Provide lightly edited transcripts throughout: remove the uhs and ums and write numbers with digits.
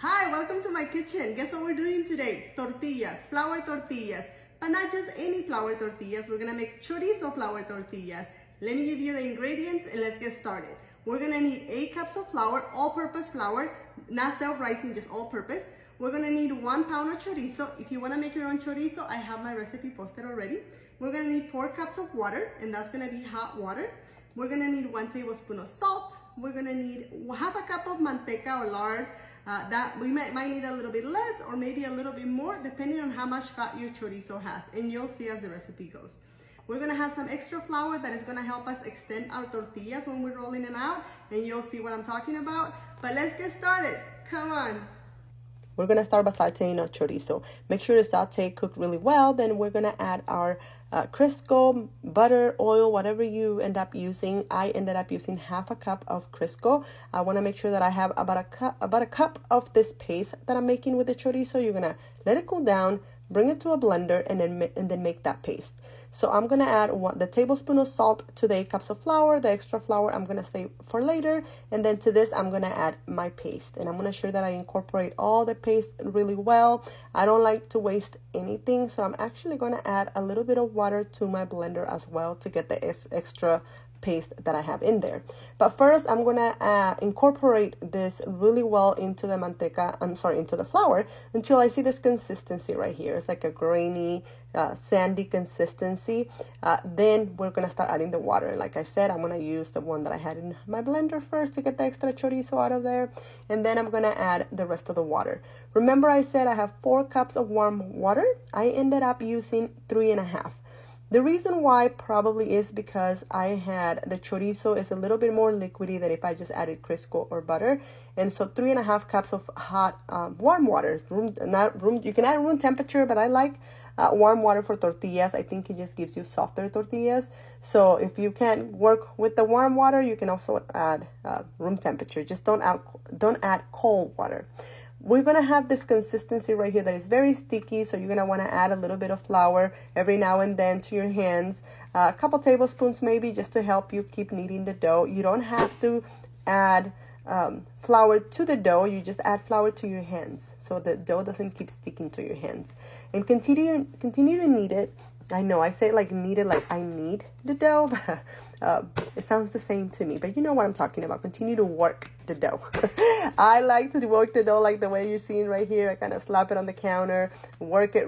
Hi, welcome to my kitchen. Guess what we're doing today? Tortillas, flour tortillas. But not just any flour tortillas. We're gonna make chorizo flour tortillas. Let me give you the ingredients and let's get started. We're gonna need 8 cups of flour, all-purpose flour, not self-rising, just all-purpose. We're gonna need 1 pound of chorizo. If you wanna make your own chorizo, I have my recipe posted already. We're gonna need 4 cups of water, and that's gonna be hot water. We're gonna need 1 tablespoon of salt. We're gonna need half a cup of manteca or lard. That we might need a little bit less or maybe a little bit more depending on how much fat your chorizo has, and you'll see as the recipe goes. We're gonna have some extra flour that is gonna help us extend our tortillas when we're rolling them out, and you'll see what I'm talking about. But let's get started, come on. We're gonna start by sauteing our chorizo. Make sure the saute cook really well. Then we're gonna add our Crisco, butter, oil, whatever you end up using. I ended up using half a cup of Crisco. I wanna make sure that I have about a cup of this paste that I'm making with the chorizo. You're gonna let it cool down, bring it to a blender, and then make that paste. So I'm gonna add the tablespoon of salt to the 8 cups of flour. The extra flour I'm gonna save for later, and then to this I'm gonna add my paste, and I'm gonna ensure that I incorporate all the paste really well. I don't like to waste anything, so I'm actually gonna add a little bit of water to my blender as well to get the extra paste that I have in there. But first I'm gonna incorporate this really well into the into the flour until I see this consistency right here. It's like a grainy sandy consistency. Then we're gonna start adding the water. Like I said, I'm gonna use the one that I had in my blender first to get the extra chorizo out of there, and then I'm gonna add the rest of the water. Remember I said I have 4 cups of warm water. I ended up using 3.5. The reason why probably is because I had the chorizo is a little bit more liquidy than if I just added Crisco or butter. And so 3.5 cups of hot warm water. You can add room temperature, but I like warm water for tortillas. I think it just gives you softer tortillas. So if you can't work with the warm water, you can also add room temperature. Just don't add cold water. We're gonna have this consistency right here that is very sticky, so you're gonna want to add a little bit of flour every now and then to your hands, a couple tablespoons maybe, just to help you keep kneading the dough. You don't have to add flour to the dough. You just add flour to your hands so the dough doesn't keep sticking to your hands, and continue to knead it. I know I say like knead it like I need the dough, but it sounds the same to me, but you know what I'm talking about. Continue to work the dough. I like to work the dough like the way you're seeing right here. I kind of slap it on the counter, work it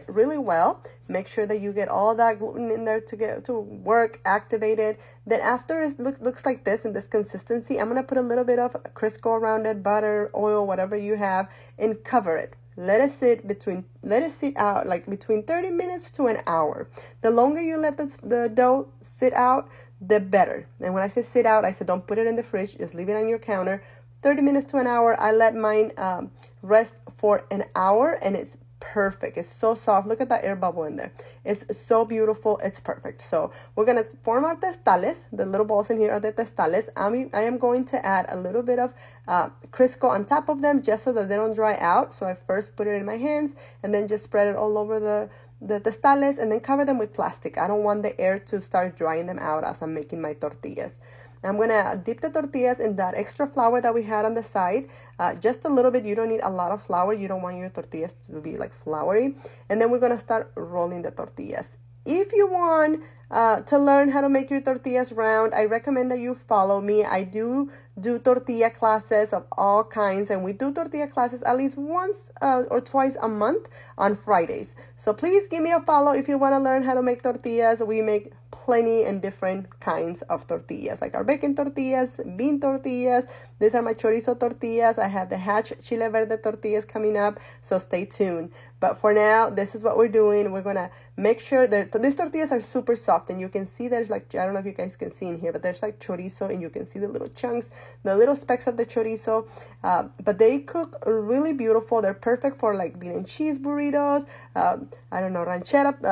really well. Make sure that you get all that gluten in there to work, activated. Then after it looks like this in this consistency, I'm gonna put a little bit of Crisco around it, butter, oil, whatever you have, and cover it. Let it sit out like between 30 minutes to an hour. The longer you let the dough sit out, the better. And when I say sit out, I said don't put it in the fridge, just leave it on your counter. 30 minutes to an hour. I let mine rest for an hour, and it's perfect. It's so soft. Look at that air bubble in there. It's so beautiful. It's perfect. So we're gonna form our testales. The little balls in here are the testales. I am going to add a little bit of Crisco on top of them just so that they don't dry out. So I first put it in my hands and then just spread it all over the testales, and then cover them with plastic. I don't want the air to start drying them out as I'm making my tortillas. I'm gonna dip the tortillas in that extra flour that we had on the side, just a little bit. You don't need a lot of flour. You don't want your tortillas to be like floury. And then we're gonna start rolling the tortillas. If you want to learn how to make your tortillas round, I recommend that you follow me. I do tortilla classes of all kinds, and we do tortilla classes at least once or twice a month on Fridays. So please give me a follow if you want to learn how to make tortillas. We make plenty and different kinds of tortillas, like our bacon tortillas, bean tortillas. These are my chorizo tortillas. I have the hatch chile verde tortillas coming up, so stay tuned. But for now, this is what we're doing. We're gonna make sure that these tortillas are super soft, and you can see there's like, I don't know if you guys can see in here, but there's like chorizo, and you can see the little chunks, the little specks of the chorizo. But they cook really beautiful. They're perfect for like bean and cheese burritos. I don't know,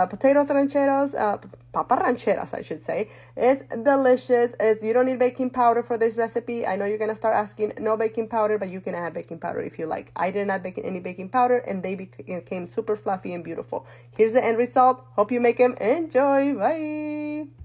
potatoes rancheros, papa rancheras, I should say. It's delicious. You don't need baking powder for this recipe. I know you're gonna start asking, no baking powder, but you can add baking powder if you like. I didn't add any baking powder, and they became super fluffy and beautiful. Here's the end result. Hope you make them. Enjoy. Bye.